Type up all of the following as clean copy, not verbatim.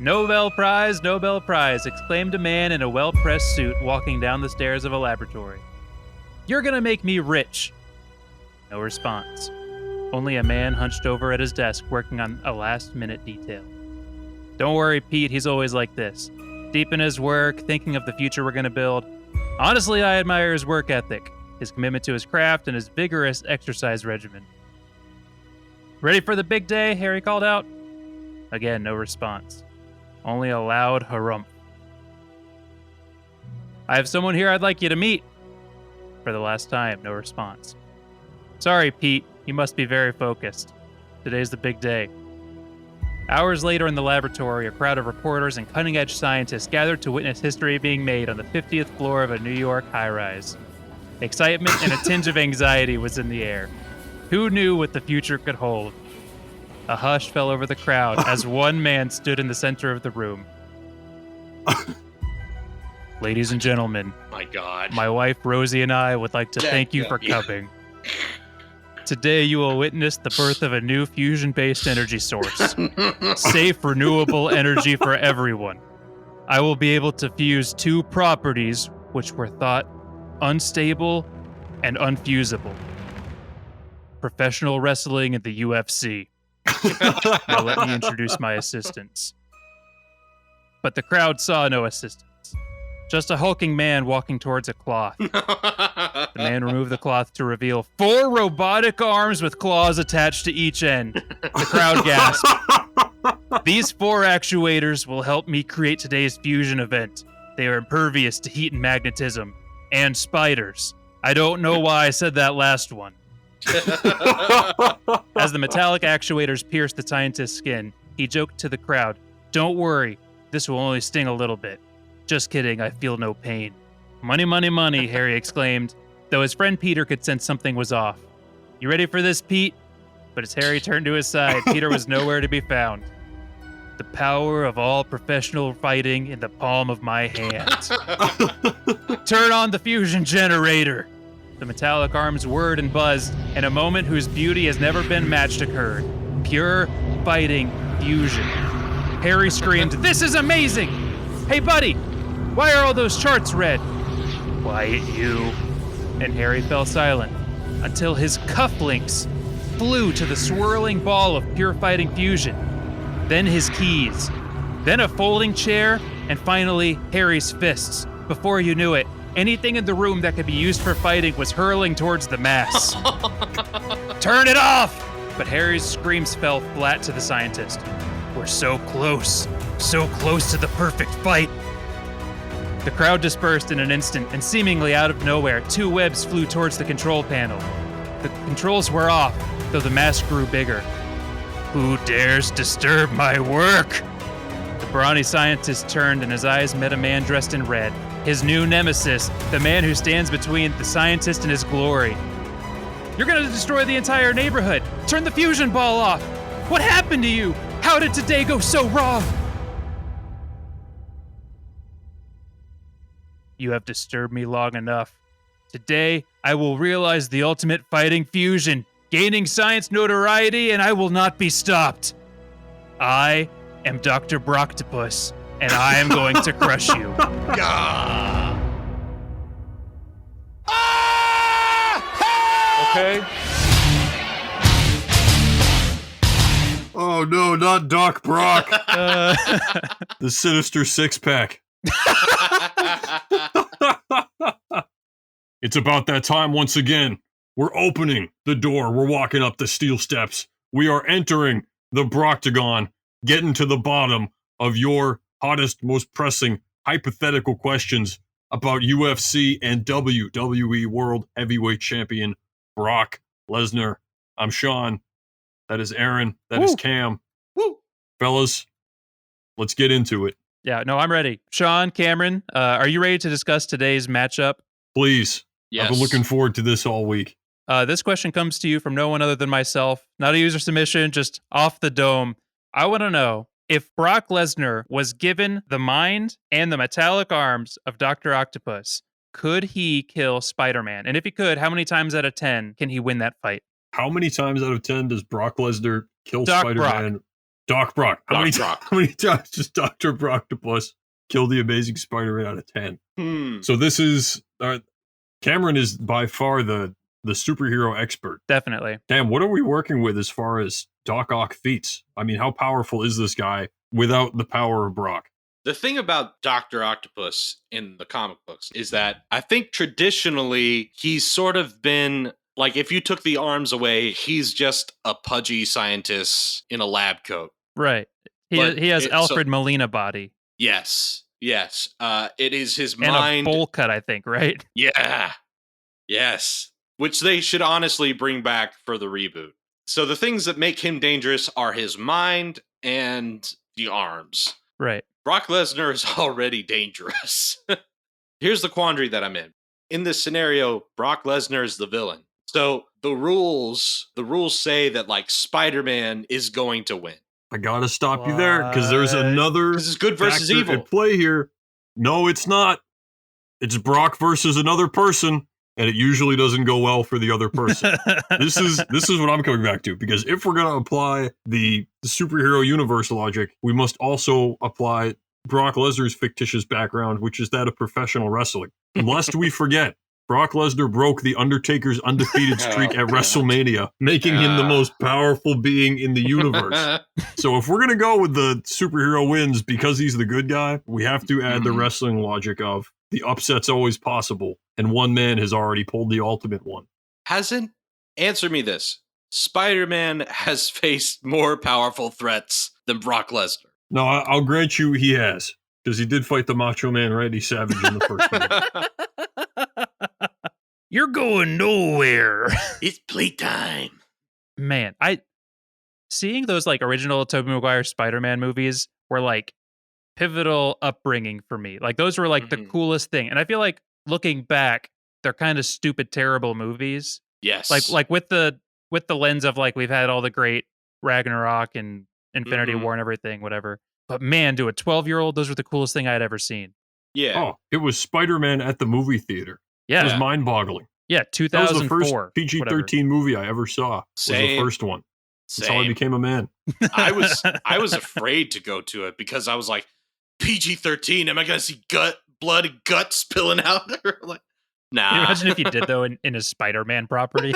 Nobel Prize, exclaimed a man in a well-pressed suit walking down the stairs of a laboratory. You're gonna make me rich. No response. Only a man hunched over at his desk working on a last-minute detail. Don't worry, Pete, he's always like this. Deep in his work, thinking of the future we're gonna build. Honestly, I admire his work ethic, his commitment to his craft, and his vigorous exercise regimen. Ready for the big day? Harry called out. Again, no response. Only a loud harumph. I have someone here I'd like you to meet. For the last time, no response. Sorry, Pete. You must be very focused. Today's the big day. Hours later in the laboratory, a crowd of reporters and cutting-edge scientists gathered to witness history being made on the 50th floor of a New York high-rise. Excitement and a tinge of anxiety was in the air. Who knew what the future could hold? A hush fell over the crowd as one man stood in the center of the room. Ladies and gentlemen, My God. my wife Rosie and I would like to thank you for coming. Today you will witness the birth of a new fusion-based energy source. Safe, renewable energy for everyone. I will be able to fuse two properties which were thought unstable and unfusible. Professional wrestling and the UFC. Now let me introduce my assistants. But the crowd saw no assistants. Just a hulking man walking towards a cloth. The man removed the cloth to reveal 4 robotic arms with claws attached to each end. The crowd gasped. These 4 actuators will help me create today's fusion event. They are impervious to heat and magnetism. And spiders. I don't know why I said that last one. As the metallic actuators pierced the scientist's skin, he joked to the crowd, "Don't worry, this will only sting a little bit. Just kidding, I feel no pain." Money, money, money, Harry exclaimed, though his friend Peter could sense something was off. You ready for this, Pete? But as Harry turned to his side, Peter was nowhere to be found. The power of all professional fighting in the palm of my hand. Turn on the fusion generator. The metallic arms whirred and buzzed, and a moment whose beauty has never been matched occurred. Pure fighting fusion. Harry screamed, "This is amazing! Hey, buddy, why are all those charts red?" Quiet, you. And Harry fell silent until his cufflinks flew to the swirling ball of pure fighting fusion. Then his keys. Then a folding chair, and finally Harry's fists. Before you knew it, anything in the room that could be used for fighting was hurling towards the mass. Turn it off! But Harry's screams fell flat to the scientist. We're so close to the perfect fight. The crowd dispersed in an instant, and seemingly out of nowhere, 2 webs flew towards the control panel. The controls were off, though the mass grew bigger. Who dares disturb my work? The brawny scientist turned, and his eyes met a man dressed in red. His new nemesis, the man who stands between the scientist and his glory. You're gonna destroy the entire neighborhood. Turn the fusion ball off. What happened to you? How did today go so wrong? You have disturbed me long enough. Today, I will realize the ultimate fighting fusion, gaining science notoriety, and I will not be stopped. I am Dr. Broctopus, and I am going to crush you. Okay. Oh no, not Doc Brock. The Sinister Six-Pack. It's about that time once again. We're opening the door. We're walking up the steel steps. We are entering the Broctagon, getting to the bottom of your hottest, most pressing, hypothetical questions about UFC and WWE World Heavyweight Champion Brock Lesnar. I'm Sean. That is Aaron. That is Cam. Woo! Fellas, let's get into it. Yeah, no, I'm ready. Sean, Cameron, are you ready to discuss today's matchup? Please. Yes. I've been looking forward to this all week. This question comes to you from no one other than myself. Not a user submission, just off the dome. I want to know, if Brock Lesnar was given the mind and the metallic arms of Dr. Octopus, could he kill Spider-Man? And if he could, how many times out of 10 can he win that fight? How many times out of 10 does Brock Lesnar kill Doc Spider-Man Doc Brock. Doc Brock. How many times does Dr. Broctopus kill the Amazing Spider-Man out of 10? So this is Cameron is by far the superhero expert. Definitely. Damn, what are we working with as far as Doc Ock feats? I mean, how powerful is this guy without the power of Brock? The thing about Dr. Octopus in the comic books is that I think traditionally he's sort of been like, if you took the arms away, he's just a pudgy scientist in a lab coat. Right. He has Alfred Molina body. Yes. It is his and mind. And a bowl cut, I think, right? Yeah. Yes. Which they should honestly bring back for the reboot. So the things that make him dangerous are his mind and the arms. Right. Brock Lesnar is already dangerous. Here's the quandary that I'm in. In this scenario, Brock Lesnar is the villain. So the rules say that like Spider-Man is going to win. I gotta stop you there because there's another. This is good versus evil at play here. No, it's not. It's Brock versus another person, and it usually doesn't go well for the other person. This is what I'm coming back to, because if we're gonna apply the superhero universe logic, we must also apply Brock Lesnar's fictitious background, which is that of professional wrestling. Lest we forget, Brock Lesnar broke The Undertaker's undefeated streak at WrestleMania, making him the most powerful being in the universe. So if we're going to go with the superhero wins because he's the good guy, we have to add the wrestling logic of the upset's always possible, and one man has already pulled the ultimate one. Answer me this. Spider-Man has faced more powerful threats than Brock Lesnar. No, I'll grant you he has, because he did fight the Macho Man Randy Savage in the first movie. You're going nowhere. It's playtime. Man, seeing those like original Tobey Maguire Spider-Man movies were like pivotal upbringing for me. Like those were like the coolest thing. And I feel like looking back, they're kind of stupid, terrible movies. Yes. Like with the lens of like we've had all the great Ragnarok and Infinity War and everything, whatever. But man, to a 12-year-old, those were the coolest thing I had ever seen. Yeah. Oh, it was Spider-Man at the movie theater. Yeah. It was mind-boggling. Yeah, 2004. That was the first PG-13 movie I ever saw. Same. Was the first one. That's how I became a man. I was afraid to go to it because I was like, PG-13, am I going to see blood and guts spilling out? Like, nah. Can you imagine if you did, though, in a Spider-Man property?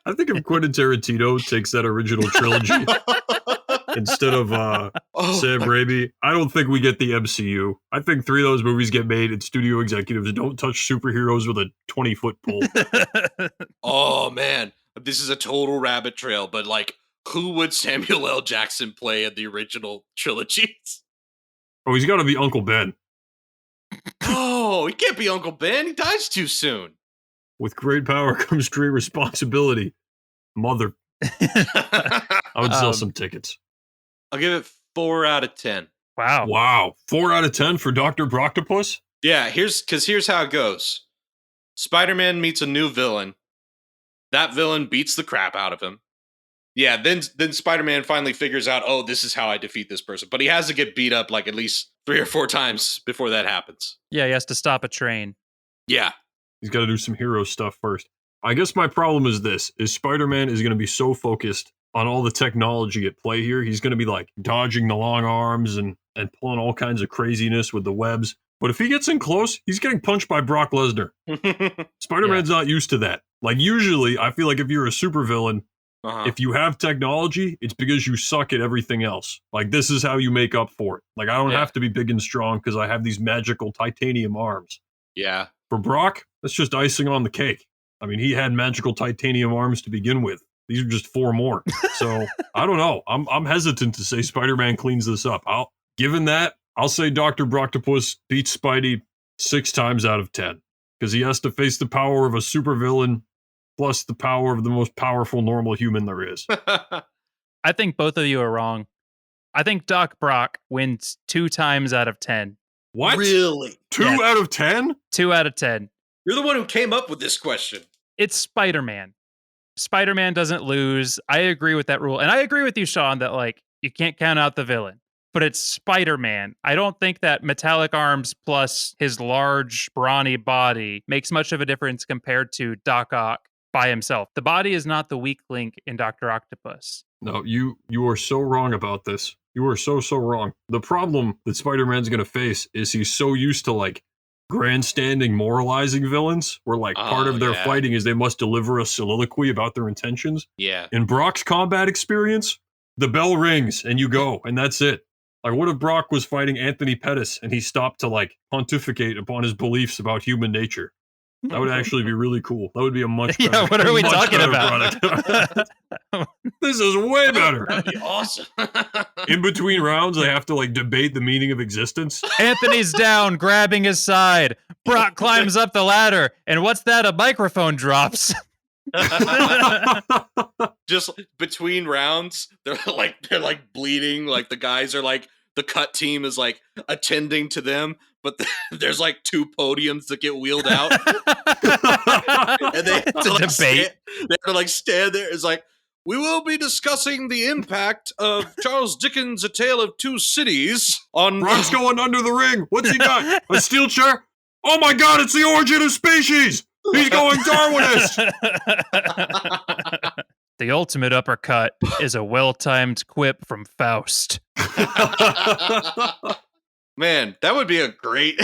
I think if Quentin Tarantino takes that original trilogy instead of Sam Raimi, I don't think we get the MCU. I think 3 of those movies get made and studio executives don't touch superheroes with a 20-foot pole. Oh, man. This is a total rabbit trail, but like, who would Samuel L. Jackson play in the original trilogies? Oh, he's got to be Uncle Ben. Oh, he can't be Uncle Ben. He dies too soon. With great power comes great responsibility. Mother. I would sell some tickets. I'll give it 4 out of 10. Wow. 4 out of 10 for Dr. Broctopus? Yeah, here's how it goes. Spider-Man meets a new villain. That villain beats the crap out of him. Yeah, then Spider-Man finally figures out, oh, this is how I defeat this person. But he has to get beat up like at least 3 or 4 times before that happens. Yeah, he has to stop a train. Yeah. He's got to do some hero stuff first. I guess my problem is this, is Spider-Man is going to be so focused on all the technology at play here. He's going to be like dodging the long arms and pulling all kinds of craziness with the webs. But if he gets in close, he's getting punched by Brock Lesnar. Spider-Man's not used to that. Like usually, I feel like if you're a supervillain, if you have technology, it's because you suck at everything else. Like this is how you make up for it. Like I don't have to be big and strong because I have these magical titanium arms. Yeah. For Brock, that's just icing on the cake. I mean, he had magical titanium arms to begin with. These are just 4 more. So I don't know. I'm hesitant to say Spider-Man cleans this up. Given that, I'll say Dr. Broctopus beats Spidey 6 times out of 10 because he has to face the power of a supervillain plus the power of the most powerful normal human there is. I think both of you are wrong. I think Doc Brock wins 2 times out of 10. What? Really? 2 out of 10? 2 out of 10. You're the one who came up with this question. It's Spider-Man. Spider-Man doesn't lose. I agree with that rule. And I agree with you, Sean, that like you can't count out the villain. But it's Spider-Man. I don't think that metallic arms plus his large, brawny body makes much of a difference compared to Doc Ock by himself. The body is not the weak link in Dr. Octopus. No, you are so wrong about this. You are so wrong. The problem that Spider-Man's gonna face is he's so used to like grandstanding, moralizing villains, where like part Oh, of their yeah. fighting is they must deliver a soliloquy about their intentions. Yeah. In Brock's combat experience, the bell rings and you go, and that's it. Like, what if Brock was fighting Anthony Pettis and he stopped to like pontificate upon his beliefs about human nature? That would actually be really cool. That would be a much better, Yeah, what are we much talking better about? product. This is way better. That'd be awesome. In between rounds, they have to like debate the meaning of existence. Anthony's down, grabbing his side. Brock climbs up the ladder, and what's that? A microphone drops. Just between rounds, they're like bleeding. Like the guys are like the cut team is like attending to them, but there's like two podiums that get wheeled out, and they have It's to, a like, debate. they have to like stand there. It's like, we will be discussing the impact of Charles Dickens' A Tale of Two Cities on. Brock's going under the ring. What's he got? A steel chair? Oh my god, it's the origin of species! He's going Darwinist! The ultimate uppercut is a well-timed quip from Faust. Man, that would be a great.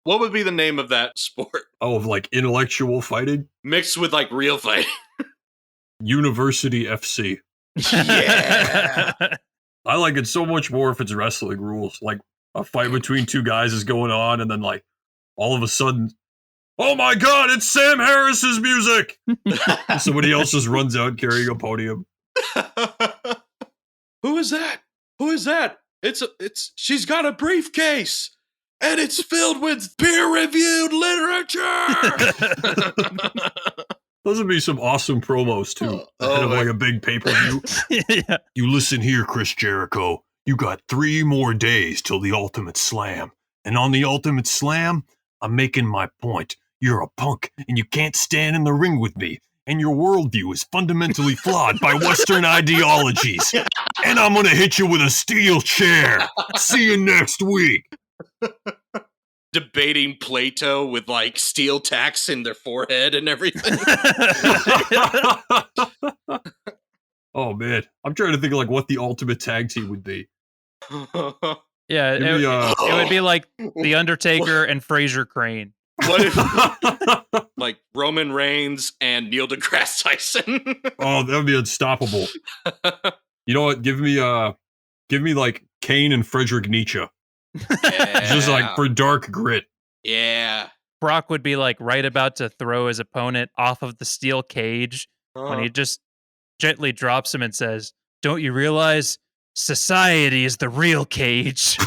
What would be the name of that sport Oh, of like intellectual fighting? mixed with like real fighting? University FC. Yeah. I like it so much more if it's wrestling rules. Like a fight between two guys is going on, and then like all of a sudden, oh my god, it's Sam Harris's music! And somebody else just runs out carrying a podium. Who is that? Who is that? She's got a briefcase and it's filled with peer-reviewed literature. Those would be some awesome promos too. Ahead of like a big pay-per-view. Yeah. You listen here, Chris Jericho. You got 3 more days till the Ultimate Slam. And on the Ultimate Slam, I'm making my point. You're a punk, and you can't stand in the ring with me. And your worldview is fundamentally flawed by Western ideologies. And I'm gonna hit you with a steel chair. See you next week. Debating Plato with like steel tacks in their forehead and everything. Oh man, I'm trying to think of like what the ultimate tag team would be. Yeah, Give me, it would be like The Undertaker and Fraser Crane. What if like Roman Reigns and Neil deGrasse Tyson? Oh, that would be unstoppable. You know what? Give me like Kane and Friedrich Nietzsche. Just like for dark grit. Yeah. Brock would be like right about to throw his opponent off of the steel cage when he just gently drops him and says, "Don't you realize society is the real cage?"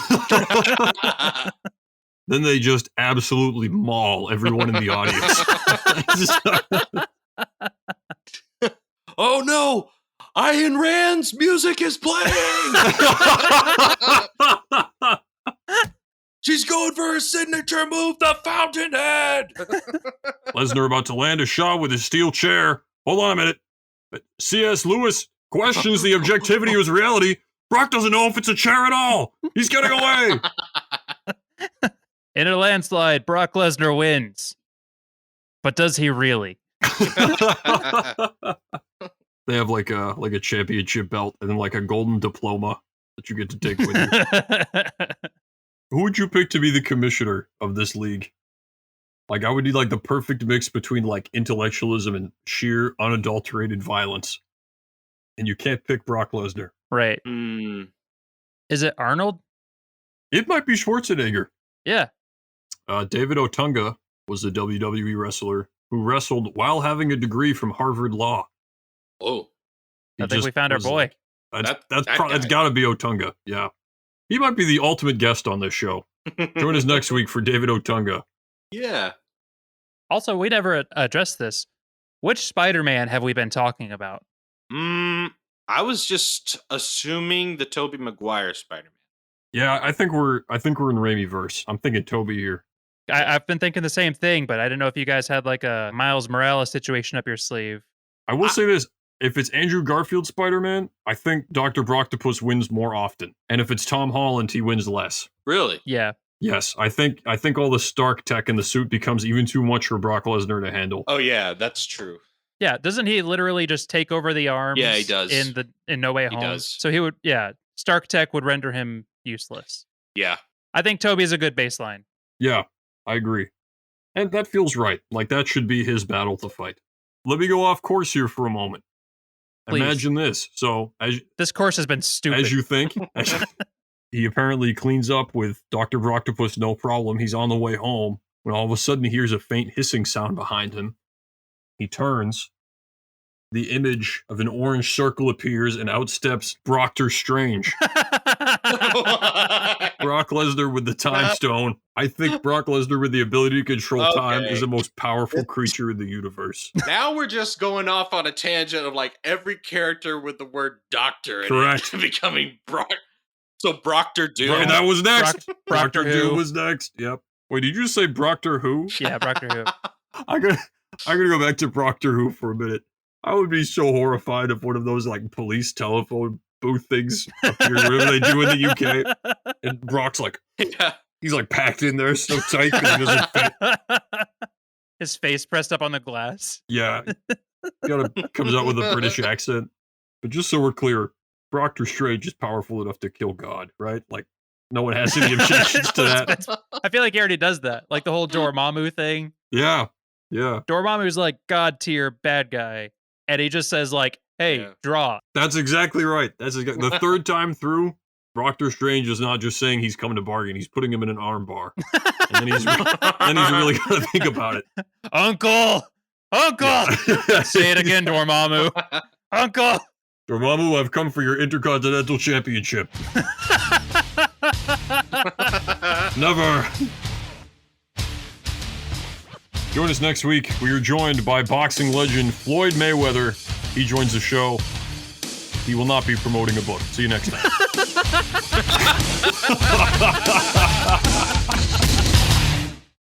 Then they just absolutely maul everyone in the audience. Oh no! Ayn Rand's music is playing! She's going for her signature move, the Fountainhead! Lesnar about to land a shot with his steel chair. Hold on a minute. But C.S. Lewis questions the objectivity of his reality. Brock doesn't know if it's a chair at all. He's getting away. In a landslide, Brock Lesnar wins. But does he really? They have like a championship belt and then like a golden diploma that you get to take with you. Who would you pick to be the commissioner of this league? Like, I would need like the perfect mix between like intellectualism and sheer unadulterated violence. And you can't pick Brock Lesnar. Right. Is it Arnold? It might be Schwarzenegger. Yeah. David Otunga was a WWE wrestler who wrestled while having a degree from Harvard Law. Oh. I think we found our boy. That's guy. got to be Otunga. Yeah. He might be the ultimate guest on this show. Join us next week for David Otunga. Yeah. Also, we never addressed this. Which Spider-Man have we been talking about? I was just assuming the Tobey Maguire Spider-Man. Yeah, I think we're in Raimi-verse. I'm thinking Toby here. I've been thinking the same thing, but I didn't know if you guys had like a Miles Morales situation up your sleeve. I will say this. If it's Andrew Garfield Spider-Man, I think Dr. Broctopus wins more often. And if it's Tom Holland, he wins less. Really? Yeah. Yes, I think all the Stark tech in the suit becomes even too much for Brock Lesnar to handle. Oh yeah, that's true. Yeah, doesn't he literally just take over the arms? Yeah, he does. In No Way He Home. does. So he would, Stark Tech would render him useless. Yeah. I think Toby's a good baseline. Yeah, I agree. And that feels right. Like, that should be his battle to fight. Let me go off course here for a moment. Please. Imagine this. So, This course has been stupid. as you think, he apparently cleans up with Dr. Broctopus, no problem. He's on the way home when all of a sudden he hears a faint hissing sound behind him. He turns. The image of an orange circle appears and outsteps Proctor Strange. Brock Lesnar with the time stone. I think Brock Lesnar with the ability to control time is the most powerful creature in the universe. Now we're just going off on a tangent of like every character with the word doctor in Correct. it becoming Brock. So Proctor Doom. And that was next. Proctor Proctor Who. Doom was next. Yep. Wait, did you say Proctor Who? Yeah, Proctor Who. I'm gonna go back to Proctor Who for a minute. I would be so horrified if one of those like police telephone booth things appeared, whatever they do in the UK, and Brock's like, Yeah. he's like packed in there so tight because he doesn't fit. His face pressed up on the glass. Yeah, comes out with a British accent. But just so we're clear, Proctor Strange is powerful enough to kill God, right? Like, no one has any objections to that. I feel like he already does that. Like the whole Dormammu thing. Yeah. Dormammu's like God tier bad guy. And he just says like, hey, draw. That's exactly right. The third time through, Proctor Strange is not just saying he's coming to bargain. He's putting him in an arm bar. And then he's really got to think about it. Uncle! Yeah. Say it again, Dormammu. Uncle! Dormammu, I've come for your Intercontinental Championship. Never. Join us next week. We are joined by boxing legend Floyd Mayweather. He joins the show. He will not be promoting a book. See you next time.